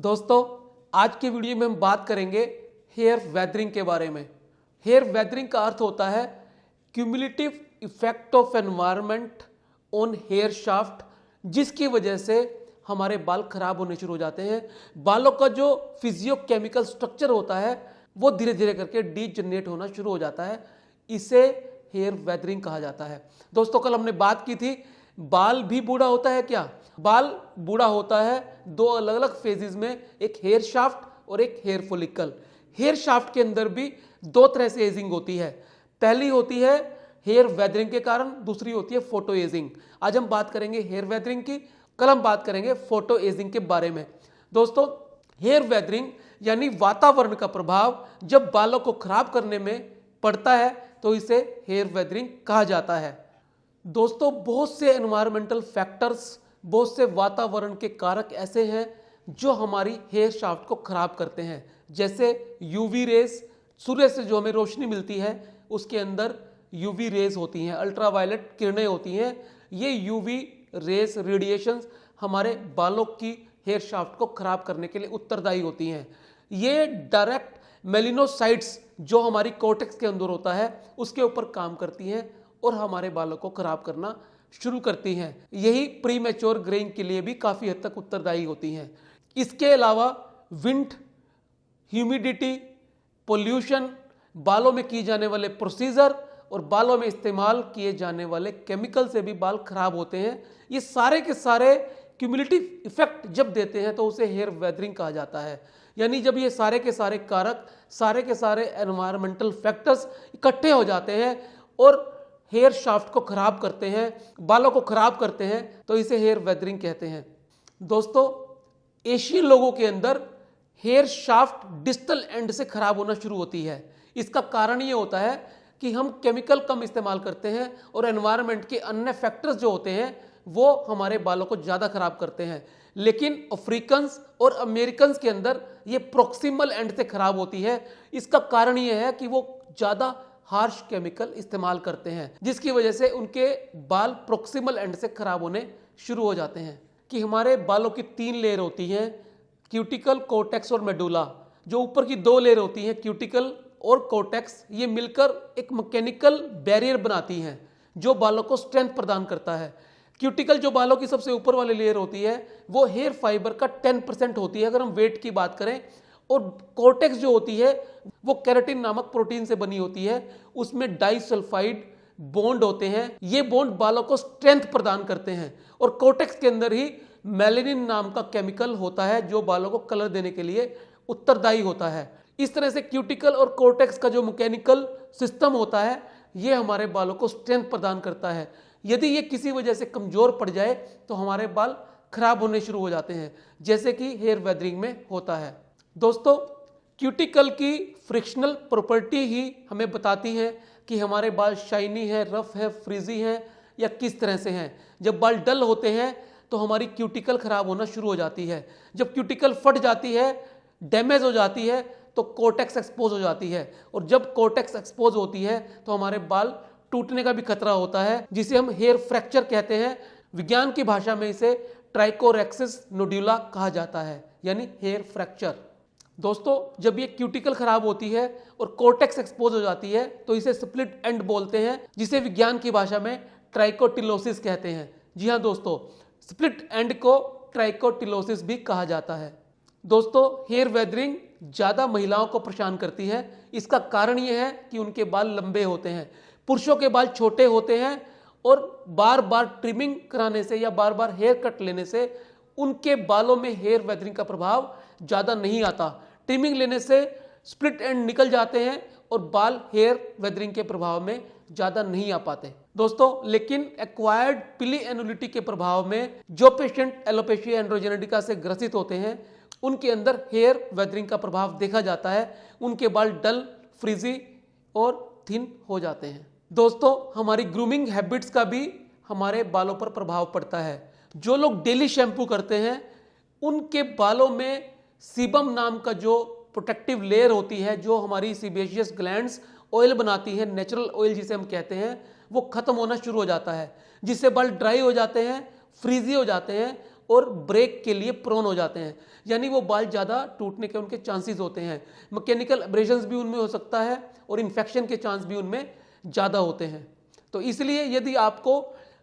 दोस्तों, आज के वीडियो में हम बात करेंगे हेयर वेदरिंग के बारे में। हेयर वेदरिंग का अर्थ होता है cumulative effect of environment on hair shaft, जिसकी वजह से हमारे बाल खराब होने शुरू हो जाते हैं। बालों का जो फिजियोकेमिकल स्ट्रक्चर होता है वो धीरे धीरे करके डीजनरेट होना शुरू हो जाता है। इसे हेयर वेदरिंग कहा जाता है। दोस्तों, कल हमने बात की थी बाल भी बूढ़ा होता है क्या? बाल बूढ़ा होता है दो अलग अलग फेजेस में, एक हेयर शाफ्ट और एक हेयर फॉलिकल। हेयर शाफ्ट के अंदर भी दो तरह से एजिंग होती है। पहली होती है हेयर वेदरिंग के कारण, दूसरी होती है फोटो एजिंग। आज हम बात करेंगे हेयर वेदरिंग की, कल हम बात करेंगे फोटो एजिंग के बारे में। दोस्तों, हेयर वेदरिंग यानी वातावरण का प्रभाव जब बालों को खराब करने में पड़ता है तो इसे हेयर वेदरिंग कहा जाता है। दोस्तों, बहुत से एनवायरमेंटल फैक्टर्स, बहुत से वातावरण के कारक ऐसे हैं जो हमारी हेयर शाफ्ट को खराब करते हैं। जैसे यूवी रेस, सूर्य से जो हमें रोशनी मिलती है उसके अंदर यूवी रेस होती हैं, अल्ट्रावायलेट किरणें होती हैं। ये यूवी रेस रेडिएशंस हमारे बालों की हेयर शाफ्ट को खराब करने के लिए उत्तरदायी होती हैं। ये डायरेक्ट मेलिनोसाइट्स जो हमारी कोर्टेक्स के अंदर होता है उसके ऊपर काम करती हैं और हमारे बालों को खराब करना शुरू करती हैं। यही प्रीमेच्योर ग्रेइंग के लिए भी काफ़ी हद तक उत्तरदायी होती हैं। इसके अलावा विंड, ह्यूमिडिटी, पोल्यूशन, बालों में किए जाने वाले प्रोसीजर और बालों में इस्तेमाल किए जाने वाले केमिकल से भी बाल खराब होते हैं। ये सारे के सारे क्यूमुलेटिव इफेक्ट जब देते हैं तो उसे हेयर वेदरिंग कहा जाता है। यानी जब ये सारे के सारे कारक, सारे के सारे एनवायरमेंटल फैक्टर्स इकट्ठे हो जाते हैं और हेयर शाफ्ट को खराब करते हैं, बालों को खराब करते हैं, तो इसे हेयर वेदरिंग कहते हैं। दोस्तों, एशियन लोगों के अंदर हेयर शाफ्ट डिस्टल एंड से खराब होना शुरू होती है। इसका कारण ये होता है कि हम केमिकल कम इस्तेमाल करते हैं और एनवायरनमेंट के अन्य फैक्टर्स जो होते हैं वो हमारे बालों को ज़्यादा खराब करते हैं। लेकिन अफ्रीकन्स और अमेरिकन्स के अंदर ये प्रोक्सिमल एंड से खराब होती है। इसका कारण ये है कि वो ज़्यादा हार्श केमिकल इस्तेमाल करते हैं, जिसकी वजह से उनके बाल प्रोक्सिमल एंड से खराब होने शुरू हो जाते हैं। कि हमारे बालों की 3 लेयर होती हैं, क्यूटिकल, कोर्टेक्स और मेडुला। जो ऊपर की 2 लेयर होती हैं, क्यूटिकल और कोर्टेक्स, ये मिलकर एक मैकेनिकल बैरियर बनाती हैं जो बालों को स्ट्रेंथ प्रदान करता है। क्यूटिकल जो बालों की सबसे ऊपर वाली लेयर होती है वो हेयर फाइबर का 10% होती है अगर हम वेट की बात करें, और कोर्टेक्स जो होती है वो केराटिन नामक प्रोटीन से बनी होती है। उसमें डाइसल्फाइड बॉन्ड होते हैं। ये बॉन्ड बालों को स्ट्रेंथ प्रदान करते हैं। और कोर्टेक्स के अंदर ही मेलेनिन नाम का केमिकल होता है जो बालों को कलर देने के लिए उत्तरदायी होता है। इस तरह से क्यूटिकल और कोर्टेक्स का जो मैकेनिकल सिस्टम होता है ये हमारे बालों को स्ट्रेंथ प्रदान करता है। यदि ये किसी वजह से कमजोर पड़ जाए तो हमारे बाल खराब होने शुरू हो जाते हैं, जैसे कि हेयर वेदरिंग में होता है। दोस्तों, क्यूटिकल की फ्रिक्शनल प्रॉपर्टी ही हमें बताती है कि हमारे बाल शाइनी है, रफ है, फ्रीजी हैं या किस तरह से हैं। जब बाल डल होते हैं तो हमारी क्यूटिकल खराब होना शुरू हो जाती है। जब क्यूटिकल फट जाती है, डैमेज हो जाती है, तो कोर्टेक्स एक्सपोज हो जाती है। और जब कोर्टेक्स एक्सपोज होती है तो हमारे बाल टूटने का भी खतरा होता है, जिसे हम हेयर फ्रैक्चर कहते हैं। विज्ञान की भाषा में इसे ट्राइकोरेक्सिस नोड्यूला कहा जाता है, यानी हेयर फ्रैक्चर। दोस्तों, जब ये क्यूटिकल खराब होती है और कोर्टेक्स एक्सपोज हो जाती है तो इसे स्प्लिट एंड बोलते हैं, जिसे विज्ञान की भाषा में ट्राइकोटिलोसिस कहते हैं। जी हाँ दोस्तों, स्प्लिट एंड को ट्राइकोटिलोसिस भी कहा जाता है। दोस्तों, हेयर वेदरिंग ज़्यादा महिलाओं को परेशान करती है। इसका कारण यह है कि उनके बाल लंबे होते हैं। पुरुषों के बाल छोटे होते हैं और बार बार ट्रिमिंग कराने से या बार बार हेयर कट लेने से उनके बालों में हेयर वेदरिंग का प्रभाव ज़्यादा नहीं आता। ट्रिमिंग लेने से स्प्लिट एंड निकल जाते हैं और बाल हेयर वेदरिंग के प्रभाव में ज़्यादा नहीं आ पाते। दोस्तों, लेकिन एक्वायर्ड पिली एनुलिटी के प्रभाव में जो पेशेंट एलोपेशिया एंड्रोजेनेटिका से ग्रसित होते हैं उनके अंदर हेयर वेदरिंग का प्रभाव देखा जाता है। उनके बाल डल, फ्रीजी और थिन हो जाते हैं। दोस्तों, हमारी ग्रूमिंग हैबिट्स का भी हमारे बालों पर प्रभाव पड़ता है। जो लोग डेली शैम्पू करते हैं उनके बालों में सीबम नाम का जो प्रोटेक्टिव लेयर होती है, जो हमारी सीबेशियस ग्लैंड्स ऑयल बनाती है, नेचुरल ऑयल जिसे हम कहते हैं, वो खत्म होना शुरू हो जाता है, जिससे बाल ड्राई हो जाते हैं, फ्रीजी हो जाते हैं और ब्रेक के लिए प्रोन हो जाते हैं, यानी वो बाल ज़्यादा टूटने के उनके चांसेस होते हैं। मैकेनिकल एब्रेशंस भी उनमें हो सकता है और इन्फेक्शन के चांस भी उनमें ज़्यादा होते हैं। तो इसलिए यदि आपको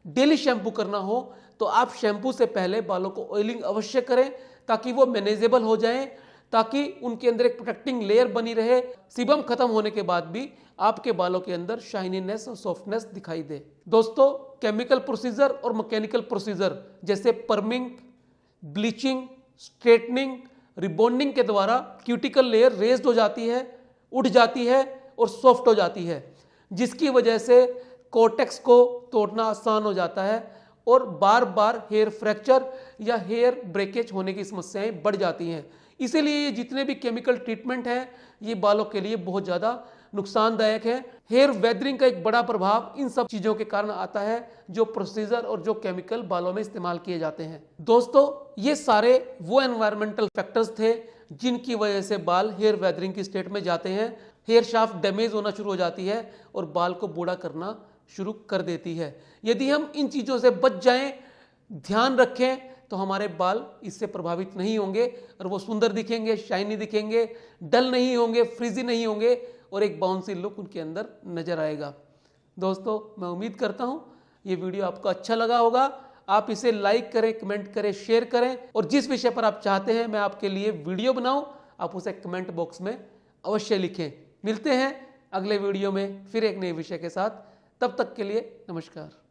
डेली शैम्पू करना हो तो आप शैम्पू से पहले बालों को ऑयलिंग अवश्य करें ताकि वो मैनेजेबल हो जाएं, ताकि उनके अंदर एक प्रोटेक्टिंग लेयर बनी रहे। सीबम खत्म होने के बाद भी आपके बालों के अंदर शाइनीनेस और सॉफ्टनेस दिखाई दे। दोस्तों, केमिकल प्रोसीजर और मैकेनिकल प्रोसीजर जैसे परमिंग, ब्लीचिंग, स्ट्रेटनिंग, रिबॉन्डिंग के द्वारा क्यूटिकल लेयर रेज्ड हो जाती है, उठ जाती है और सॉफ्ट हो जाती है, जिसकी वजह से कोर्टेक्स को तोड़ना आसान हो जाता है और बार बार हेयर फ्रैक्चर या हेयर ब्रेकेज होने की समस्याएं बढ़ जाती हैं। इसीलिए ये जितने भी केमिकल ट्रीटमेंट हैं ये बालों के लिए बहुत ज़्यादा नुकसानदायक है। हेयर वेदरिंग का एक बड़ा प्रभाव इन सब चीज़ों के कारण आता है जो प्रोसीजर और जो केमिकल बालों में इस्तेमाल किए जाते हैं। दोस्तों, ये सारे वो एनवायरमेंटल फैक्टर्स थे जिनकी वजह से बाल हेयर वेदरिंग की स्टेट में जाते हैं, हेयर शाफ्ट डैमेज होना शुरू हो जाती है और बाल को बूढ़ा करना शुरू कर देती है। यदि हम इन चीज़ों से बच जाएं, ध्यान रखें, तो हमारे बाल इससे प्रभावित नहीं होंगे और वो सुंदर दिखेंगे, शाइनी दिखेंगे, डल नहीं होंगे, फ्रिजी नहीं होंगे और एक बाउंसी लुक उनके अंदर नजर आएगा। दोस्तों, मैं उम्मीद करता हूँ ये वीडियो आपको अच्छा लगा होगा। आप इसे लाइक करें, कमेंट करें, शेयर करें और जिस विषय पर आप चाहते हैं मैं आपके लिए वीडियो बनाऊं आप उसे कमेंट बॉक्स में अवश्य लिखें। मिलते हैं अगले वीडियो में फिर एक नए विषय के साथ। तब तक के लिए नमस्कार।